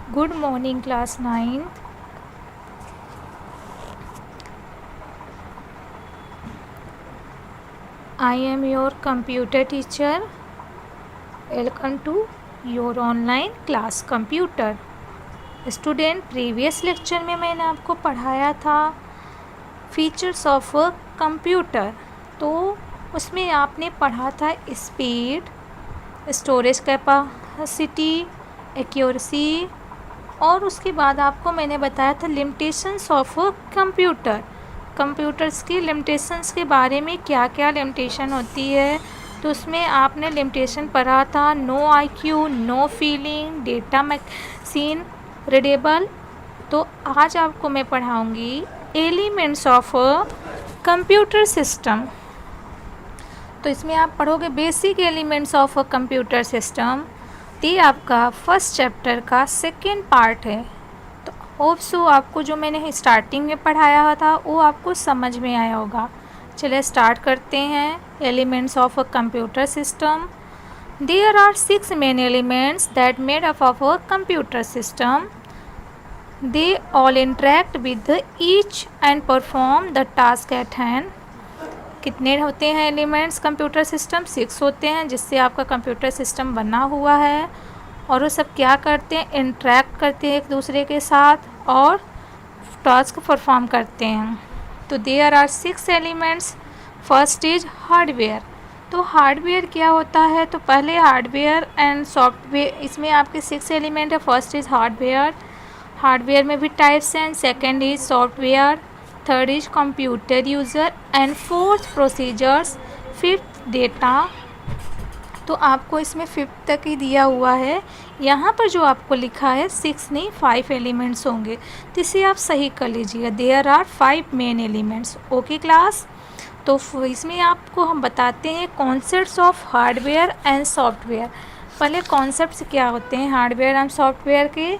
Good morning, class 9th. I am your computer teacher. Welcome to your online class computer. Student, previous lecture में मैंने आपको पढ़ाया था features of a computer. तो उसमें आपने पढ़ा था स्पीड, स्टोरेज कैपेसिटी, एक्यूरेसी, और उसके बाद आपको मैंने बताया था limitations of a computer. Computers की लिमिटेशंस के बारे में क्या क्या लिमिटेशन होती है, तो उसमें आपने लिमिटेशन पढ़ा था no IQ, no feeling, data machine readable. तो आज आपको मैं पढ़ाऊँगी elements of a computer system. तो इसमें आप पढ़ोगे basic elements of a computer system. ये आपका फर्स्ट चैप्टर का सेकेंड पार्ट है। तो होप सो आपको जो मैंने स्टार्टिंग में पढ़ाया था वो आपको समझ में आया होगा। चलिए स्टार्ट करते हैं। Elements of a computer system. There are 6 main elements that made up of a computer system. They all interact with each and perform the task at hand. कितने होते हैं एलिमेंट्स कंप्यूटर सिस्टम? 6 होते हैं जिससे आपका computer system बना हुआ है। और वो सब क्या करते हैं? इंटरेक्ट करते हैं एक दूसरे के साथ और टास्क परफॉर्म करते हैं। तो there are 6 elements. First is hardware. तो हार्डवेयर क्या होता है? तो पहले हार्डवेयर एंड सॉफ्टवेयर, इसमें आपके 6 एलिमेंट है। First is hardware. हार्डवेयर में भी टाइप्स हैं। Second is software, third is computer user and fourth procedures, fifth data. तो आपको इसमें फिफ्थ तक ही दिया हुआ है। यहाँ पर जो आपको लिखा है 6 नहीं 5 एलिमेंट्स होंगे, तो इसे आप सही कर लीजिएगा। There are 5 main elements. Okay class. तो इसमें आपको हम बताते हैं concepts of hardware and software. पहले कॉन्सेप्ट्स क्या होते हैं हार्डवेयर एंड सॉफ्टवेयर के?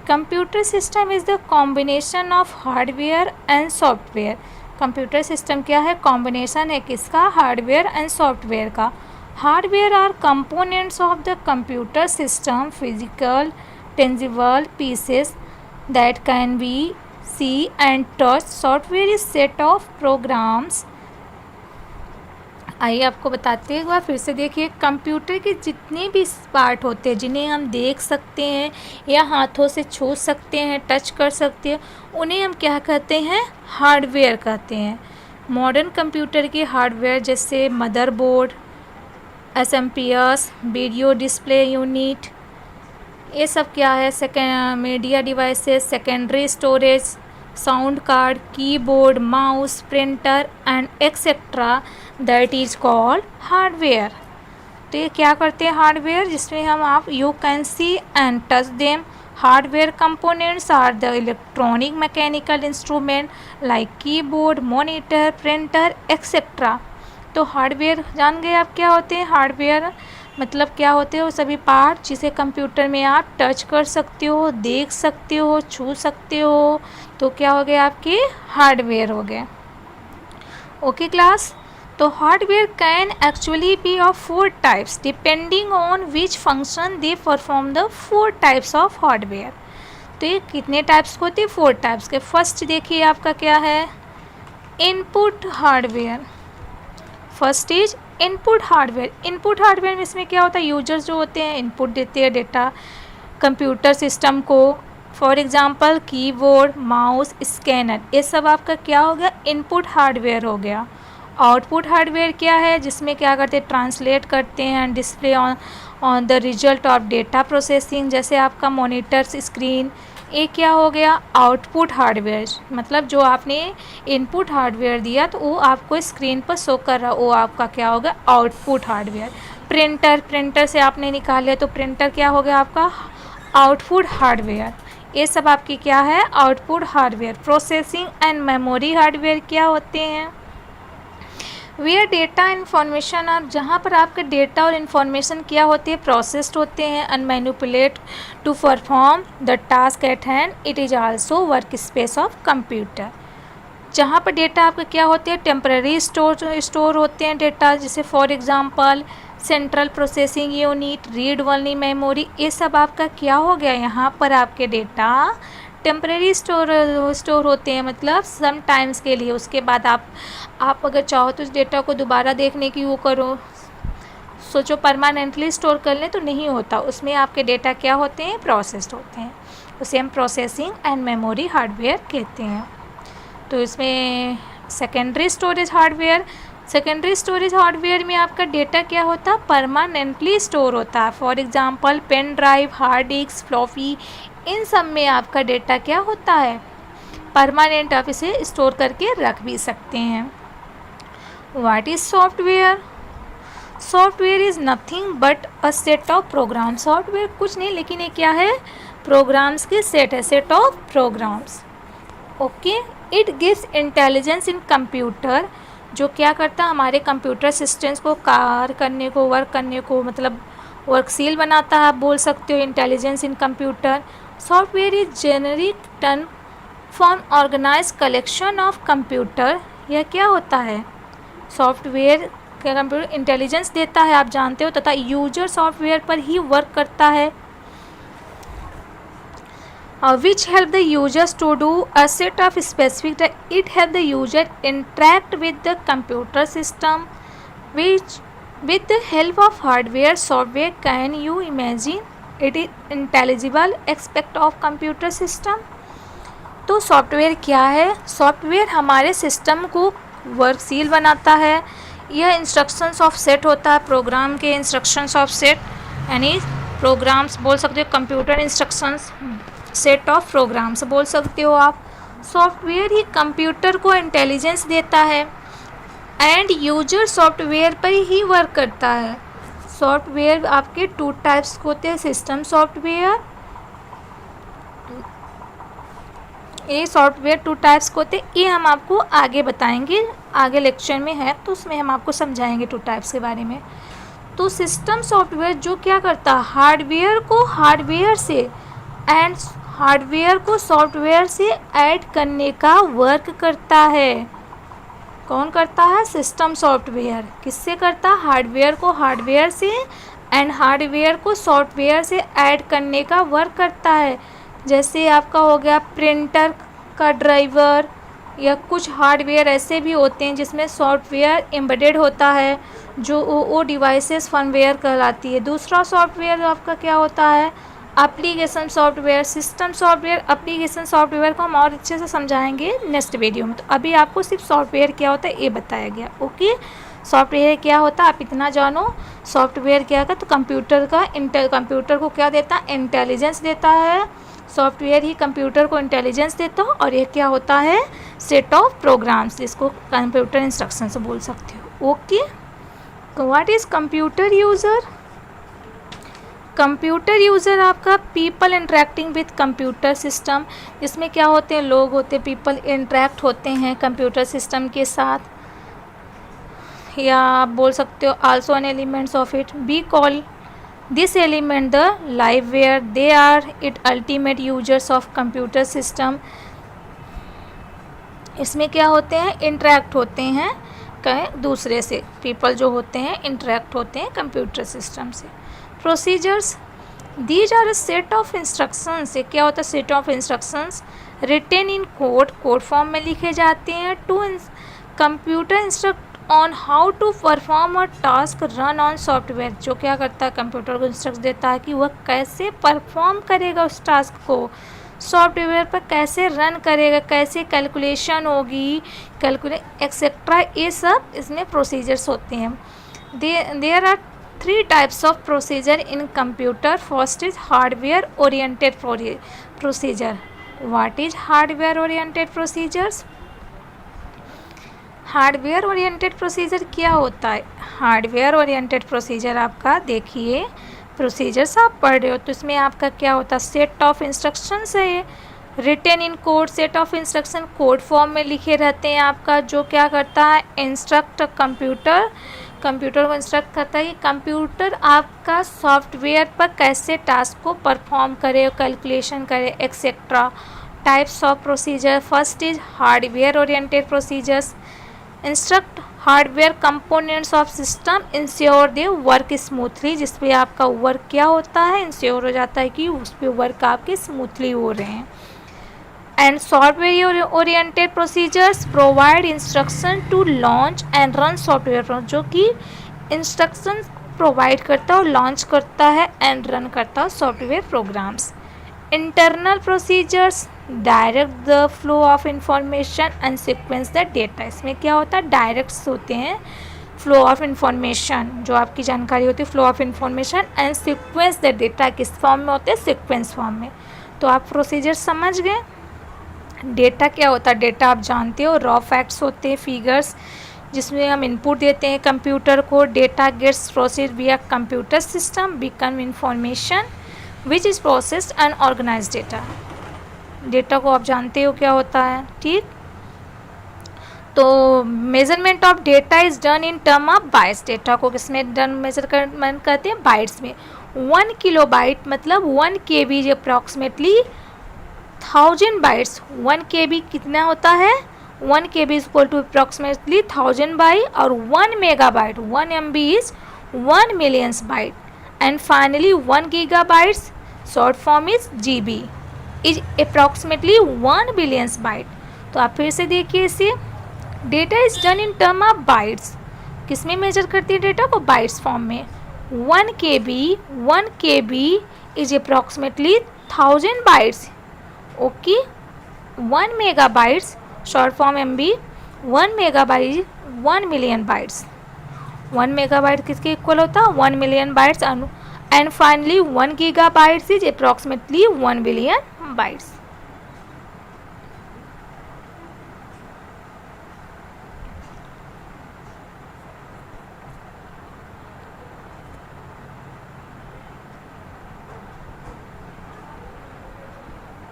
Computer system is the combination of hardware and software. Computer system क्या है? कॉम्बिनेशन है किसका? हार्डवेयर एंड सॉफ्टवेयर का। Hardware are components of the computer system, physical tangible pieces that can be see and touch. Software is set of programs. आइए आपको बताते हैं एक बार फिर से। देखिए, कंप्यूटर के जितने भी पार्ट होते हैं जिन्हें हम देख सकते हैं या हाथों से छू सकते हैं, टच कर सकते हैं, उन्हें हम क्या कहते हैं? हार्डवेयर कहते हैं। मॉडर्न कंप्यूटर के हार्डवेयर जैसे motherboard, SMPS, video display unit, ये सब क्या है? Media devices, secondary storage, sound card, keyboard, mouse, printer and etcetera, that is called hardware. तो ये क्या करते हैं हार्डवेयर? जिसमें हम आप you can see and touch them. Hardware components are the electronic mechanical instrument like keyboard, monitor, printer etcetera. तो hardware जान गए आप क्या होते हैं? हार्डवेयर मतलब क्या होते हैं? वो सभी पार्ट जिसे कंप्यूटर में आप टच कर सकते हो, देख सकते हो, छू सकते हो, तो क्या हो गए आपके? हार्डवेयर हो गए। Okay class. तो hardware can actually be of 4 types depending on which function they perform the 4 types of hardware. तो ये कितने टाइप्स को होते हैं? 4 टाइप्स के। फर्स्ट देखिए आपका क्या है? Input hardware. First is input hardware. Input hardware में इसमें क्या होता है? यूजर्स जो होते हैं इनपुट देते हैं डेटा कंप्यूटर सिस्टम को। For example keyboard, mouse, scanner, ये सब आपका क्या हो गया? इनपुट हार्डवेयर हो गया। आउटपुट हार्डवेयर क्या है? जिसमें क्या करते हैं? ट्रांसलेट करते हैं display on the result of data processing, जैसे आपका मॉनिटर स्क्रीन, ये क्या हो गया? Output hardware. मतलब जो आपने इनपुट हार्डवेयर दिया तो वो आपको स्क्रीन पर शो कर रहा, वो आपका क्या होगा? Output hardware. प्रिंटर, प्रिंटर से आपने निकाले तो प्रिंटर क्या हो गया आपका? Output hardware. ये सब आपकी क्या है? Output hardware. Processing and memory hardware क्या होते हैं? वेयर डेटा इन्फॉर्मेशन और जहाँ पर आपके डेटा और इन्फॉर्मेशन क्या होती है? प्रोसेस्ड होते हैं and manipulate to perform the task at hand. It is also work space of computer. जहाँ पर डेटा आपके क्या होते हैं? टेम्पररी स्टोर होते हैं डेटा, जैसे for example central processing unit, read only memory, ये सब आपका क्या हो गया, यहाँ पर आपके डेटा टेम्परेरी स्टोर होते हैं, मतलब सम टाइम्स के लिए। उसके बाद आप अगर चाहो तो इस डेटा को दोबारा देखने की वो करो, सोचो परमानेंटली स्टोर कर लें तो नहीं होता, उसमें आपके डेटा क्या होते हैं, प्रोसेस्ड होते हैं। उसे हम प्रोसेसिंग एंड मेमोरी हार्डवेयर कहते हैं। तो इसमें secondary storage hardware, secondary storage hardware में आपका डेटा क्या होता है, परमानेंटली स्टोर होता है। For example pen drive, hard disk, floppy, इन सब में आपका डेटा क्या होता है, परमानेंट, आप इसे स्टोर करके रख भी सकते हैं। What is software? Software is nothing but a set of program. Software कुछ नहीं लेकिन ये क्या है, प्रोग्राम्स के सेट है, set of programs. Okay, it gives intelligence in computer, जो क्या करता है, हमारे कंप्यूटर सिस्टम्स को कार्य करने को, वर्क करने को, मतलब वर्कशील बनाता है, आप बोल सकते हो, intelligence in computer. Software is generic term for organize collection of computer. यह क्या होता है, सॉफ्टवेयर क्या कंप्यूटर इंटेलिजेंस देता है, आप जानते हो, तथा यूजर सॉफ्टवेयर पर ही वर्क करता है। Which help the users to do a set of specific tasks. It help the user interact with the computer system, which with the help of hardware software. Can you imagine it is intelligible aspect of computer system? तो software क्या है, software हमारे system को वर्कशील बनाता है। यह instructions of set होता है, प्रोग्राम के इंस्ट्रक्शंस ऑफ सेट, यानी प्रोग्राम्स बोल सकते हो, computer instructions, set of programs बोल सकते हो आप। सॉफ्टवेयर ही कंप्यूटर को इंटेलिजेंस देता है एंड यूजर सॉफ्टवेयर पर ही वर्क करता है। सॉफ्टवेयर आपके टू टाइप्स होते हैं, सिस्टम सॉफ्टवेयर, ये सॉफ्टवेयर टू टाइप्स होते हैं, ये हम आपको आगे बताएंगे, आगे लेक्चर में है तो उसमें हम आपको समझाएंगे टू टाइप्स के बारे में। तो सिस्टम सॉफ्टवेयर जो क्या करता है, हार्डवेयर को हार्डवेयर से एंड हार्डवेयर को सॉफ्टवेयर से ऐड करने का वर्क करता है। कौन करता है, सिस्टम सॉफ्टवेयर। किससे करता है, हार्डवेयर को हार्डवेयर से एंड हार्डवेयर को सॉफ्टवेयर से ऐड करने का वर्क करता है। जैसे आपका हो गया प्रिंटर का ड्राइवर, या कुछ हार्डवेयर ऐसे भी होते हैं जिसमें सॉफ्टवेयर एम्बेडेड होता है, जो वो डिवाइसेस फर्मवेयर कहलाती है। दूसरा सॉफ्टवेयर आपका क्या होता है, application software. System software, application software को हम और अच्छे से समझाएंगे नेक्स्ट वीडियो में। तो अभी आपको सिर्फ सॉफ्टवेयर क्या होता है ये बताया गया। ओके, सॉफ्टवेयर क्या होता है आप इतना जानो। सॉफ्टवेयर क्या का, तो कंप्यूटर को क्या देता है, इंटेलिजेंस देता है। सॉफ्टवेयर ही कंप्यूटर को इंटेलिजेंस देता है, और ये क्या होता है, सेट ऑफ प्रोग्राम्स, जिसको कंप्यूटर इंस्ट्रक्शंस बोल सकते हो। Okay, what is computer user? Computer user आपका people interacting with computer system, इसमें क्या होते हैं, लोग होते हैं, पीपल इंटरेक्ट होते हैं कंप्यूटर सिस्टम के साथ, या आप बोल सकते हो also an elements of it. We call this element the liveware, they are it ultimate users of computer system. इसमें क्या होते हैं, इंटरेक्ट होते हैं कहीं दूसरे से, पीपल जो होते हैं इंटरेक्ट होते हैं कंप्यूटर सिस्टम से। Procedures, these are a set of instructions, ये क्या होता है, set of instructions written in code, code form में लिखे जाते हैं। To computer instruct on how to perform a task run on software, जो क्या करता है, कंप्यूटर को इंस्ट्रक्ट देता है कि वह कैसे परफॉर्म करेगा उस टास्क को, सॉफ्टवेयर पर कैसे रन करेगा, कैसे कैलकुलेशन होगी, कैलकुलेट एक्सेट्रा, ये सब इसमें प्रोसीजर्स होते हैं। There are 3 types of procedure in computer. First is hardware oriented procedure. What is hardware oriented procedures? Hardware oriented procedure क्या होता है, हार्डवेयर ओरिएंटेड प्रोसीजर आपका देखिए, प्रोसीजर्स आप पढ़ रहे हो तो इसमें आपका क्या होता है, सेट ऑफ इंस्ट्रक्शंस है ये, written in code, set of instruction code form में लिखे रहते हैं आपका, जो क्या करता है, इंस्ट्रक्ट कंप्यूटर को इंस्ट्रक्ट करता है कि कंप्यूटर आपका सॉफ्टवेयर पर कैसे टास्क को परफॉर्म करे, कैलकुलेशन करे, etcetera. Types of procedure, first is hardware oriented procedures, instruct hardware components of system ensure they work smoothly, जिस पे आपका वर्क क्या होता है, इंश्योर हो जाता है कि उस पर वर्क आपके स्मूथली हो रहे हैं। And software oriented procedures provide instruction to launch and run software, जो कि इंस्ट्रक्शन प्रोवाइड करता है और लॉन्च करता है एंड रन करता है software programmes. Internal procedures direct the flow of information and sequence the data. इसमें क्या होता है, डायरेक्ट्स होते हैं फ्लो ऑफ इंफॉर्मेशन, जो आपकी जानकारी होती है flow of information, and sequence the data किस फॉर्म में होते हैं, सीक्वेंस फॉर्म में। तो आप प्रोसीजर समझ गए। डेटा क्या होता है, डेटा आप जानते हो रॉ फैक्ट्स होते हैं, फिगर्स, जिसमें हम इनपुट देते हैं कंप्यूटर को। Data gets processed via computer system become information which is processed and organize data. Data को आप जानते हो क्या होता है, ठीक। तो measurement of data is done in term of bytes. Data को किसमें डन मेजरमेंट करते हैं, बाइट्स में। 1 किलोबाइट मतलब 1 KB अप्रॉक्सीमेटली 1000 बाइट्स। 1 KB कितना होता है, 1 KB is equal to approximately 1000 byte, और 1 megabyte 1 MB is 1 millions byte, and finally 1 gigabytes short form is GB is approximately 1 billions byte. तो आप फिर से देखिए इसे, data is done in term of bytes. किस में मेजर करती है डेटा को, बाइट्स फॉर्म में। 1 KB is approximately 1000 bytes, okay. 1 megabytes short form MB, 1 megabyte 1 million bytes. 1 megabyte किसके इक्वल होता है, 1 million bytes, and finally 1 gigabytes is approximately 1 billion bytes.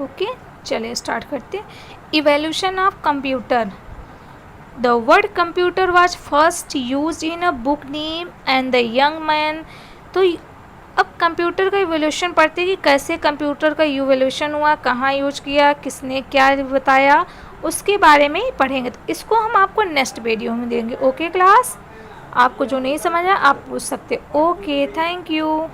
Okay, चलिए स्टार्ट करते हैं। Evolution of computer. The word computer was first used in a book name and the young man. तो अब computer का evolution पढ़ते हैं कि कैसे कंप्यूटर का इवोल्यूशन हुआ, कहाँ यूज किया, किसने क्या बताया, उसके बारे में ही पढ़ेंगे। तो इसको हम आपको नेक्स्ट वीडियो में देंगे। ओके क्लास, आपको जो नहीं समझा आप पूछ सकते। Okay, thank you.